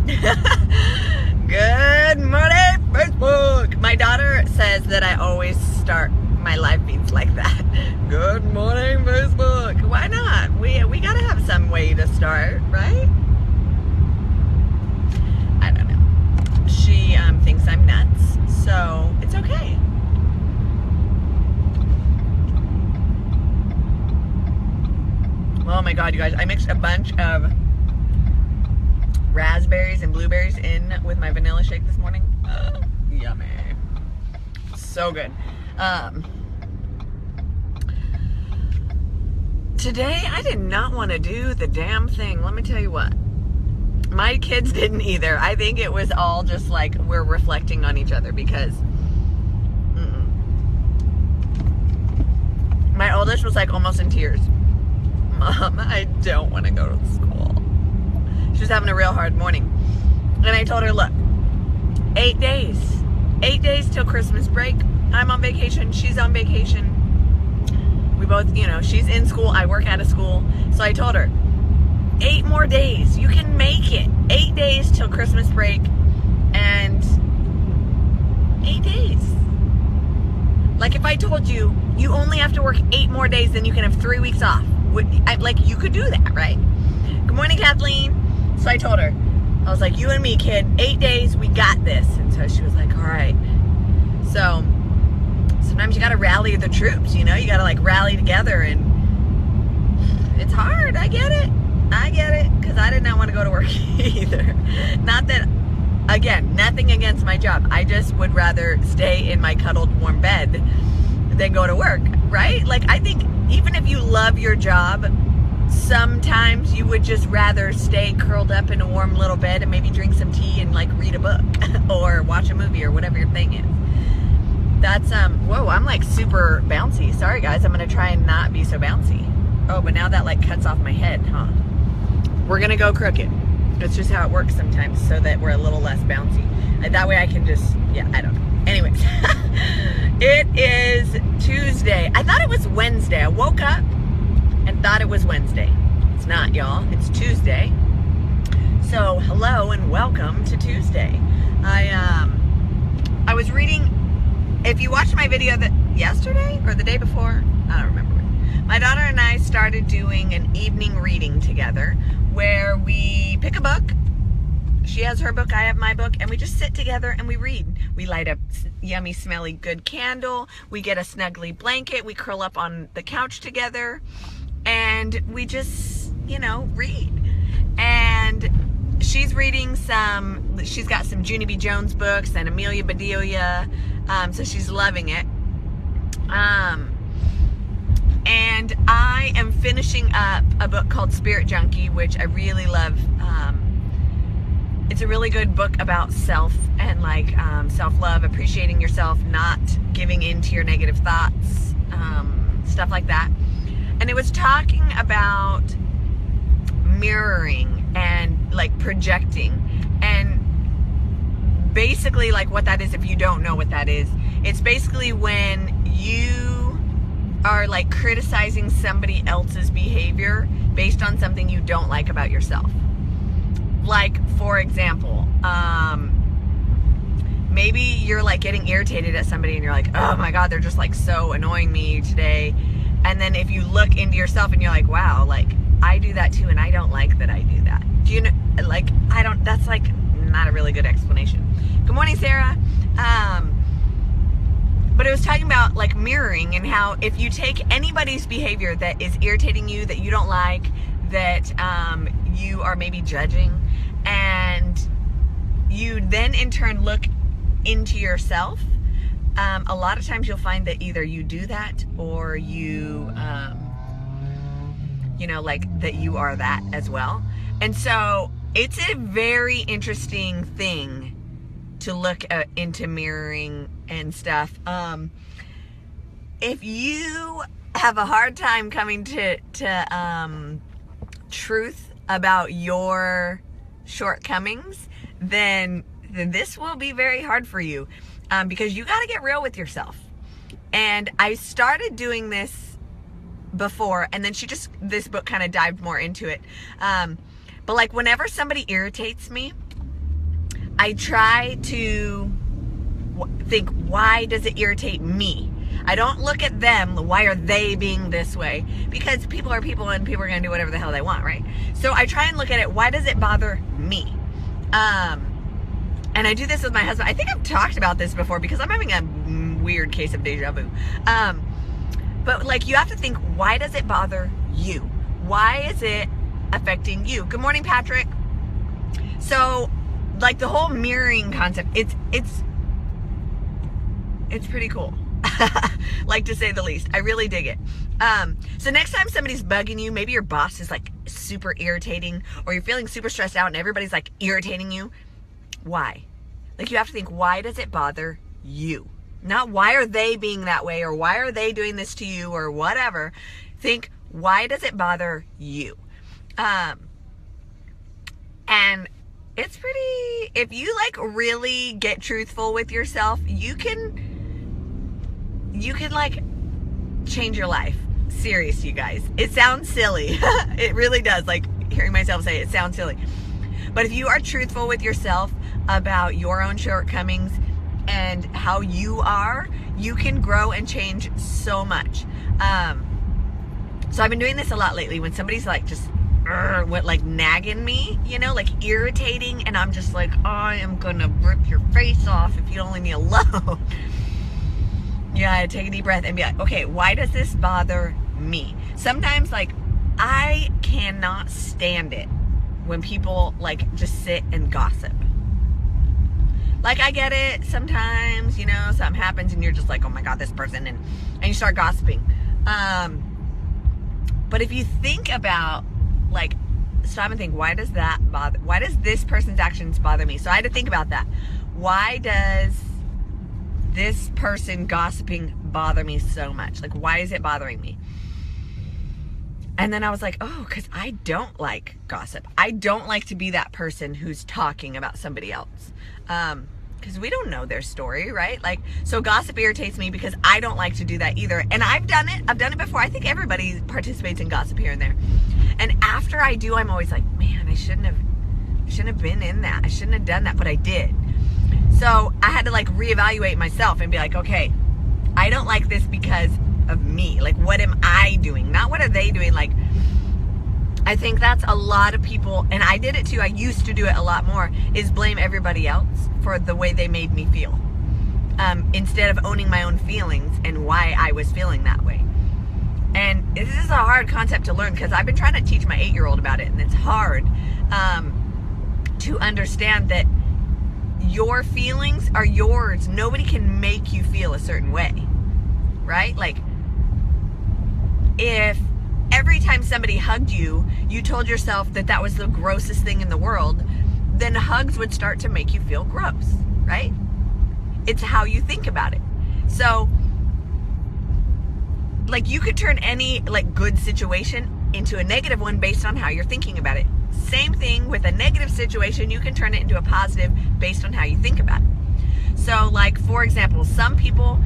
Good morning, Facebook. My daughter says that I always start my live feeds like that. Good morning, Facebook. Why not? We gotta have some way to start, right? I don't know. She thinks I'm nuts, so it's okay. Oh my God, you guys! I mixed a bunch of raspberries and blueberries in with my vanilla shake this morning. Yummy. So good. Today, I did not want to do the damn thing. Let me tell you what. My kids didn't either. I think it was all just like we're reflecting on each other because my oldest was like almost in tears. Mom, I don't want to go to school. She was having a real hard morning. And I told her, look, 8 days. 8 days till Christmas break. I'm on vacation. She's on vacation. We both, she's in school. I work out of school. So I told her, 8 more days. You can make it. 8 days till Christmas break. And 8 days. Like if I told you, you only have to work 8 more days, then you can have 3 weeks off. You could do that, right? Good morning, Kathleen. So I told her, I was like, you and me, kid, 8 days, we got this. And so she was like, all right. So sometimes you got to rally the troops, you got to like rally together, and it's hard. I get it, because I did not want to go to work either. Not that, again, nothing against my job. I just would rather stay in my cuddled warm bed than go to work, right? Like, I think even if you love your job, sometimes you would just rather stay curled up in a warm little bed and maybe drink some tea and like read a book or watch a movie or whatever your thing is. That's, whoa, I'm like super bouncy. Sorry guys, I'm gonna try and not be so bouncy. Oh, but now that like cuts off my head, huh? We're gonna go crooked. That's just how it works sometimes, so that we're a little less bouncy. And that way I can just, I don't know. Anyways, it is Tuesday. I thought it was Wednesday. I woke up and thought it was Wednesday. It's not, y'all. It's Tuesday. So hello and welcome to Tuesday. I was reading, if you watched my video that yesterday or the day before, I don't remember. My daughter and I started doing an evening reading together where we pick a book. She has her book, I have my book, and we just sit together and we read. We light a yummy, smelly, good candle. We get a snuggly blanket. We curl up on the couch together. And we just, read. And she's reading she's got some Junie B. Jones books and Amelia Bedelia. So she's loving it. And I am finishing up a book called Spirit Junkie, which I really love. It's a really good book about self and like self-love, appreciating yourself, not giving in to your negative thoughts, stuff like that. And it was talking about mirroring and like projecting, and basically like what that is, if you don't know what that is, it's basically when you are like criticizing somebody else's behavior based on something you don't like about yourself. Like, for example, maybe you're like getting irritated at somebody and you're like, oh my God, they're just like so annoying me today. And then if you look into yourself and you're like, wow, like I do that too, and I don't like that I do that. Do you know, like, that's like not a really good explanation. Good morning, Sarah. But it was talking about like mirroring, and how if you take anybody's behavior that is irritating you, that you don't like, that you are maybe judging, and you then in turn look into yourself, a lot of times you'll find that either you do that or you, like that you are that as well. And so it's a very interesting thing to look into mirroring and stuff. If you have a hard time coming to truth about your shortcomings, then this will be very hard for you, because you got to get real with yourself. And I started doing this before, and then this book kind of dived more into it. But like whenever somebody irritates me, I try to think, why does it irritate me? I don't look at them, why are they being this way? Because people are people and people are going to do whatever the hell they want, right? So I try and look at it, why does it bother me? And I do this with my husband. I think I've talked about this before because I'm having a weird case of deja vu. But like, you have to think, why does it bother you? Why is it affecting you? Good morning, Patrick. So like the whole mirroring concept, it's pretty cool. Like, to say the least. I really dig it. So next time somebody's bugging you, maybe your boss is like super irritating, or you're feeling super stressed out and everybody's like irritating you. Why? Like, you have to think, why does it bother you? Not why are they being that way, or why are they doing this to you, or whatever. Think, why does it bother you? And it's pretty, if you like really get truthful with yourself, you can like change your life. Serious, you guys. It sounds silly. It really does. Like, hearing myself say it sounds silly. But if you are truthful with yourself about your own shortcomings and how you are, you can grow and change so much. So I've been doing this a lot lately when somebody's like just like nagging me, you know, like irritating, and I'm just like, I am gonna rip your face off if you don't leave me alone. Yeah, I take a deep breath and be like, okay, why does this bother me? Sometimes, like, I cannot stand it when people like just sit and gossip. Like, I get it sometimes, you know, something happens and you're just like, oh my God, this person, and you start gossiping. But if you think about, like, stop and think, why does this person's actions bother me? So I had to think about that. Why does this person gossiping bother me so much? Like, why is it bothering me? And then I was like, oh, because I don't like gossip. I don't like to be that person who's talking about somebody else. Because we don't know their story, right? Like, so gossip irritates me because I don't like to do that either. And I've done it before. I think everybody participates in gossip here and there. And after I do, I'm always like, man, I shouldn't have been in that. I shouldn't have done that, but I did. So I had to like reevaluate myself and be like, okay, I don't like this because of me. Like, what am I doing? Not what are they doing? Like, I think that's a lot of people, and I did it too. I used to do it a lot more, is blame everybody else for the way they made me feel. Instead of owning my own feelings and why I was feeling that way. And this is a hard concept to learn because I've been trying to teach my 8-year-old about it, and it's hard to understand that your feelings are yours. Nobody can make you feel a certain way, right? Like, if every time somebody hugged you, you told yourself that that was the grossest thing in the world, then hugs would start to make you feel gross, right? It's how you think about it. So, like, you could turn any, like, good situation into a negative one based on how you're thinking about it. Same thing with a negative situation, you can turn it into a positive based on how you think about it. So, like, for example, some people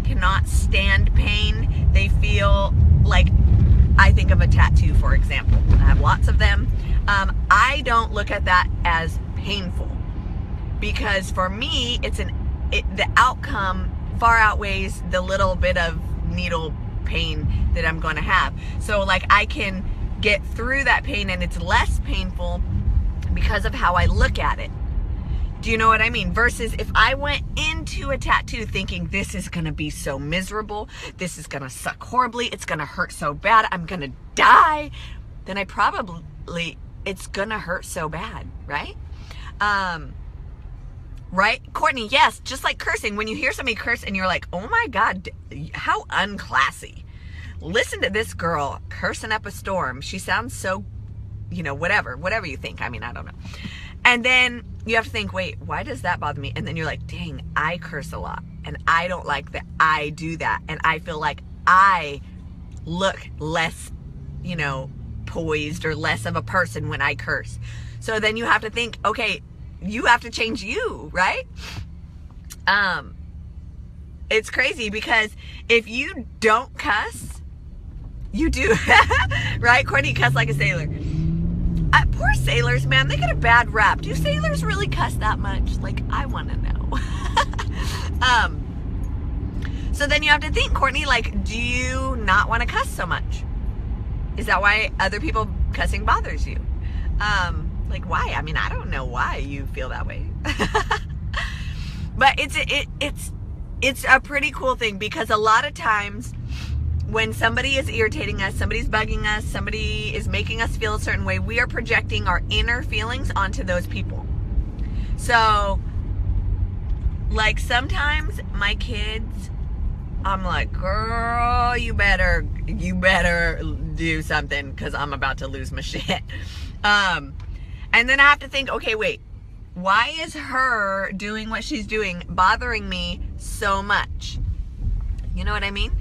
cannot stand pain. They feel like, I think of a tattoo, for example. I have lots of them. I don't look at that as painful because for me, the outcome far outweighs the little bit of needle pain that I'm going to have. So, like, I can get through that pain and it's less painful because of how I look at it. Do you know what I mean? Versus if I went into a tattoo thinking this is going to be so miserable, this is going to suck horribly, it's going to hurt so bad, I'm going to die, then it's going to hurt so bad, right? Right? Courtney, yes, just like cursing. When you hear somebody curse and you're like, oh my God, how unclassy. Listen to this girl cursing up a storm. She sounds so, you know, whatever you think. I mean, I don't know. And then you have to think, wait, why does that bother me? And then you're like, dang, I curse a lot. And I don't like that I do that. And I feel like I look less, you know, poised or less of a person when I curse. So then you have to think, okay, you have to change you, right? It's crazy because if you don't cuss, you do, right? Courtney, cuss like a sailor. Poor sailors, man, they get a bad rap. Do sailors really cuss that much? Like, I want to know. So then you have to think, Courtney, like, do you not want to cuss so much? Is that why other people cussing bothers you? Like, why? I mean, I don't know why you feel that way. But it's a pretty cool thing, because a lot of times when somebody is irritating us, somebody's bugging us, somebody is making us feel a certain way, we are projecting our inner feelings onto those people. So, like, sometimes my kids, I'm like, girl, you better do something, because I'm about to lose my shit. And then I have to think, okay, wait, why is her doing what she's doing bothering me so much? You know what I mean?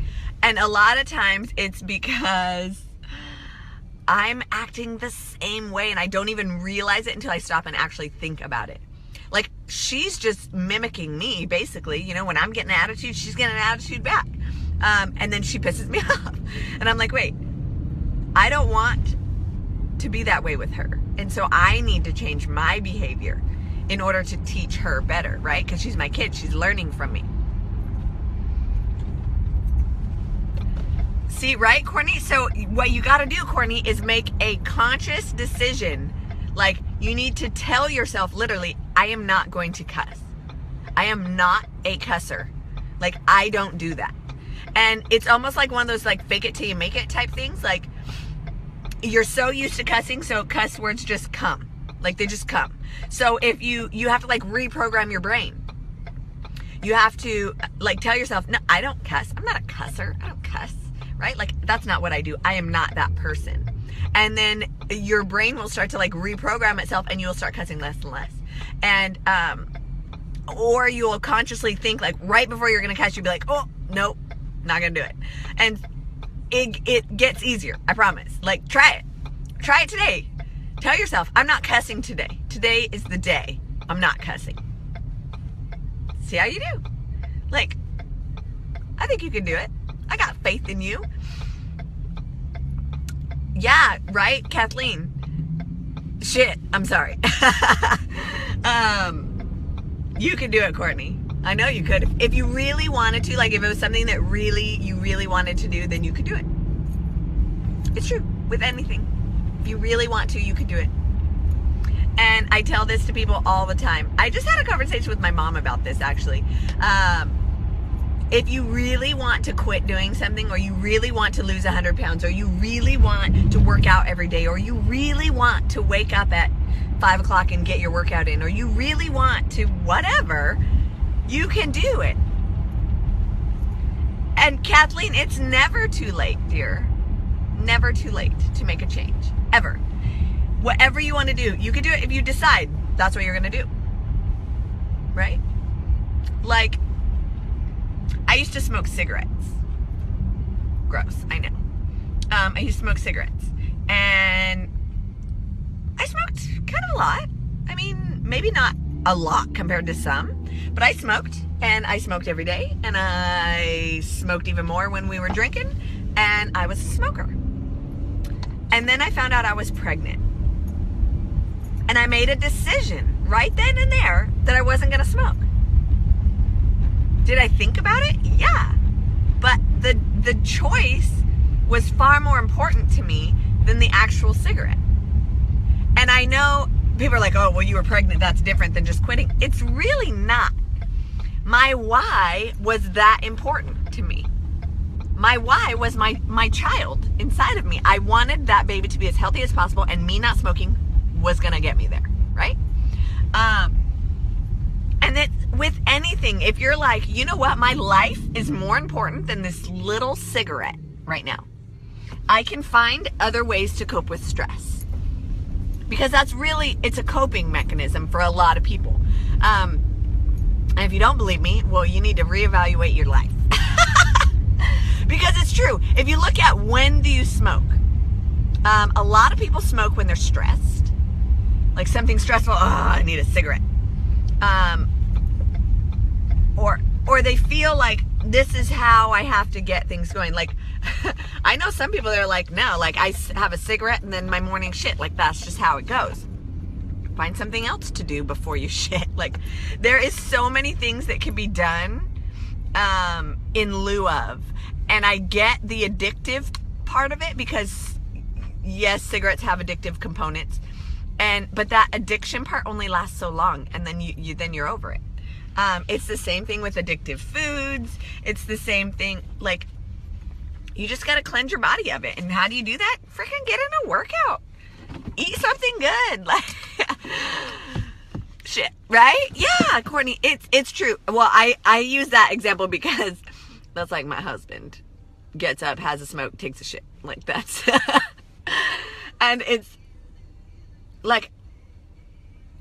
And a lot of times it's because I'm acting the same way and I don't even realize it until I stop and actually think about it. Like, she's just mimicking me, basically. You know, when I'm getting an attitude, she's getting an attitude back. And then she pisses me off. And I'm like, wait, I don't want to be that way with her. And so I need to change my behavior in order to teach her better, right? Because she's my kid. She's learning from me. See, right, Courtney? So what you got to do, Courtney, is make a conscious decision. Like, you need to tell yourself, literally, I am not going to cuss. I am not a cusser. Like, I don't do that. And it's almost like one of those, like, fake it till you make it type things. Like, you're so used to cussing, so cuss words just come. Like, they just come. So if you have to, like, reprogram your brain. You have to, like, tell yourself, no, I don't cuss. I'm not a cusser. I don't cuss. Right? Like, that's not what I do. I am not that person. And then your brain will start to, like, reprogram itself, and you'll start cussing less and less. And, or you'll consciously think, like, right before you're going to cuss, you'll be like, oh, nope, not going to do it. And it gets easier. I promise. Like, try it. Try it today. Tell yourself, I'm not cussing today. Today is the day I'm not cussing. See how you do. Like, I think you can do it. I got faith in you. Yeah, right, Kathleen? Shit, I'm sorry. You can do it, Courtney. I know you could. If you really wanted to, like, if it was something that you really wanted to do, then you could do it. It's true, with anything. If you really want to, you could do it. And I tell this to people all the time. I just had a conversation with my mom about this, actually. If you really want to quit doing something, or you really want to lose 100 pounds, or you really want to work out every day, or you really want to wake up at 5 o'clock and get your workout in, or you really want to whatever, you can do it. And Kathleen, it's never too late, dear. Never too late to make a change, ever. Whatever you want to do, you can do it if you decide that's what you're going to do. Right? Like, I used to smoke cigarettes. Gross, I know. I used to smoke cigarettes. And I smoked kind of a lot. I mean, maybe not a lot compared to some, but I smoked. And I smoked every day. And I smoked even more when we were drinking. And I was a smoker. And then I found out I was pregnant. And I made a decision right then and there that I wasn't going to smoke. Did I think about it? Yeah. But the choice was far more important to me than the actual cigarette. And I know people are like, oh, well, you were pregnant. That's different than just quitting. It's really not. My why was that important to me. My why was my child inside of me. I wanted that baby to be as healthy as possible, and me not smoking was going to get me there, right? And it's with anything, if you're like, you know what, my life is more important than this little cigarette right now, I can find other ways to cope with stress. Because that's really, it's a coping mechanism for a lot of people. And if you don't believe me, well, you need to reevaluate your life. Because it's true. If you look at when do you smoke, a lot of people smoke when they're stressed. Like something stressful, oh, I need a cigarette. Or they feel like this is how I have to get things going. Like I know some people that are like, no, like I have a cigarette and then my morning shit. Like that's just how it goes. Find something else to do before you shit. Like there is so many things that can be done in lieu of. And I get the addictive part of it because yes, cigarettes have addictive components. But that addiction part only lasts so long, and then you're over it. It's the same thing with addictive foods. It's the same thing, like, you just gotta cleanse your body of it. And how do you do that? Freaking get in a workout. Eat something good. Like, shit, right? Yeah, Courtney, it's true. Well, I use that example because that's like my husband gets up, has a smoke, takes a shit. Like, that's... and it's like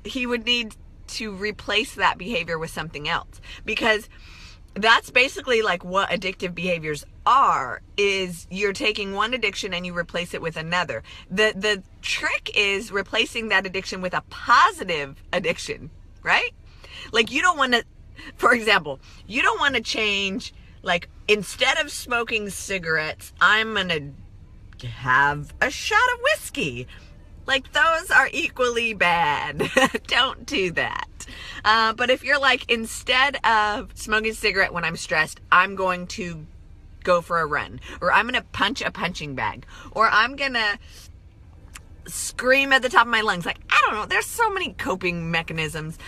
he would need to replace that behavior with something else, because that's basically like what addictive behaviors are, is you're taking one addiction and you replace it with another. The trick is replacing that addiction with a positive addiction, right? Like you don't want to, for example, you don't want to change, like instead of smoking cigarettes, I'm going to have a shot of whiskey. Like, those are equally bad. Don't do that. But if you're like, instead of smoking a cigarette when I'm stressed, I'm going to go for a run, or I'm going to punch a punching bag, or I'm going to scream at the top of my lungs. Like, I don't know. There's so many coping mechanisms.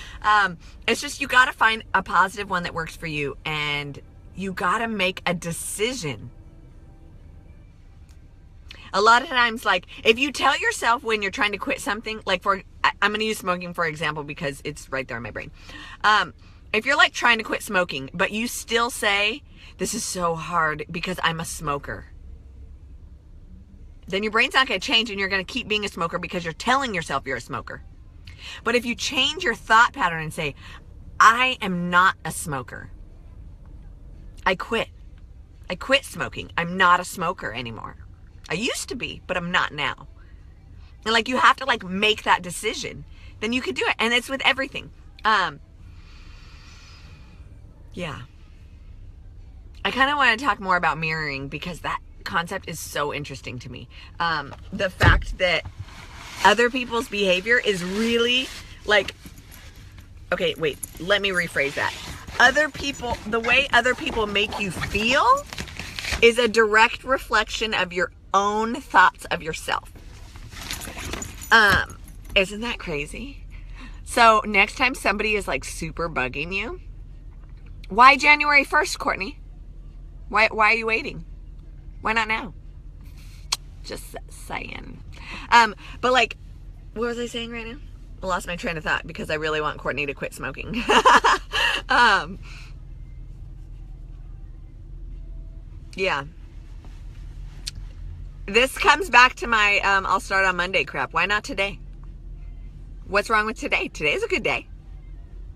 It's just, you got to find a positive one that works for you, and you got to make a decision. A lot of times, like, if you tell yourself when you're trying to quit something, like I'm going to use smoking for example because it's right there in my brain. If you're like trying to quit smoking, but you still say, this is so hard because I'm a smoker, then your brain's not going to change and you're going to keep being a smoker because you're telling yourself you're a smoker. But if you change your thought pattern and say, I am not a smoker. I quit smoking. I'm not a smoker anymore. I used to be, but I'm not now. And like, you have to like make that decision. Then you could do it. And it's with everything. Yeah. I kind of want to talk more about mirroring because that concept is so interesting to me. The fact that other people's behavior is really like, okay, wait, let me rephrase that. The way other people make you feel is a direct reflection of your own thoughts of yourself. Isn't that crazy? So next time somebody is like super bugging you, why January 1st, Courtney? Why are you waiting? Why not now? Just saying. But like, what was I saying right now? I lost my train of thought because I really want Courtney to quit smoking. Yeah. This comes back to my I'll start on Monday crap. Why not today? What's wrong with today? Today's a good day.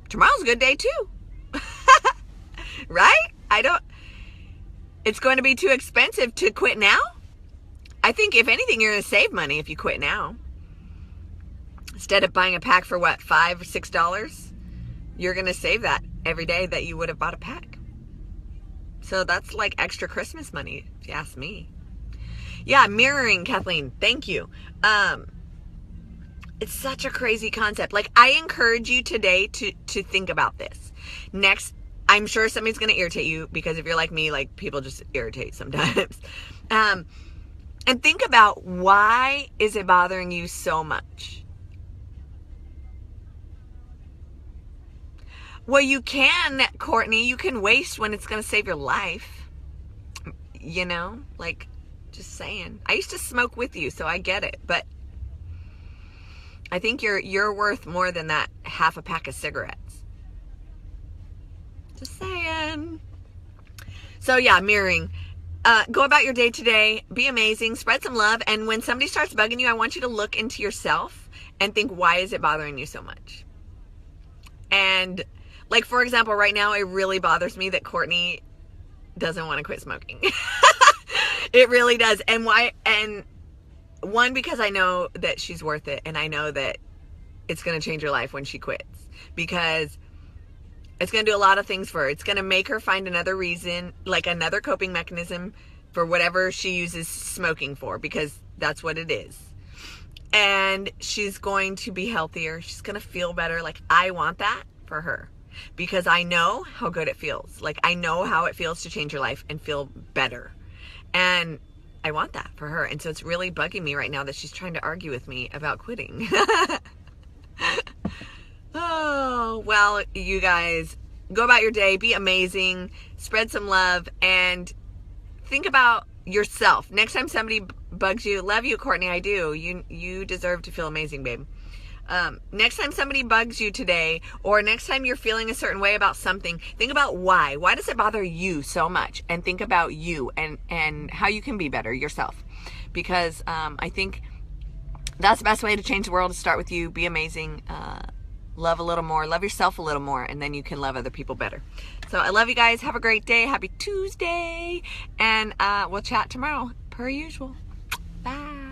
Tomorrow's a good day too. Right? It's going to be too expensive to quit now. I think if anything, you're going to save money if you quit now. Instead of buying a pack for what, $5 or $6, you're going to save that every day that you would have bought a pack. So that's like extra Christmas money, if you ask me. Yeah, mirroring, Kathleen. Thank you. It's such a crazy concept. Like, I encourage you today to think about this. Next, I'm sure somebody's going to irritate you because if you're like me, like, people just irritate sometimes. And think about, why is it bothering you so much? Well, you can, Courtney, you can waste when it's going to save your life. You know, like, just saying. I used to smoke with you, so I get it. But I think you're worth more than that half a pack of cigarettes. Just saying. So yeah, mirroring. Go about your day today. Be amazing. Spread some love. And when somebody starts bugging you, I want you to look into yourself and think, why is it bothering you so much? And like, for example, right now, it really bothers me that Courtney doesn't want to quit smoking. It really does. And why? And one, because I know that she's worth it. And I know that it's going to change her life when she quits. Because it's going to do a lot of things for her. It's going to make her find another reason, like another coping mechanism for whatever she uses smoking for, because that's what it is. And she's going to be healthier. She's going to feel better. Like, I want that for her because I know how good it feels. Like, I know how it feels to change your life and feel better. And I want that for her. And so it's really bugging me right now that she's trying to argue with me about quitting. Oh, well, you guys, go about your day, be amazing, spread some love, and think about yourself. Next time somebody bugs you, love you, Courtney, I do. You deserve to feel amazing, babe. Next time somebody bugs you today, or next time you're feeling a certain way about something, think about why. Why does it bother you so much? And think about you and how you can be better yourself. Because I think that's the best way to change the world, to start with you. Be amazing. Love a little more. Love yourself a little more. And then you can love other people better. So I love you guys. Have a great day. Happy Tuesday. And we'll chat tomorrow, per usual. Bye.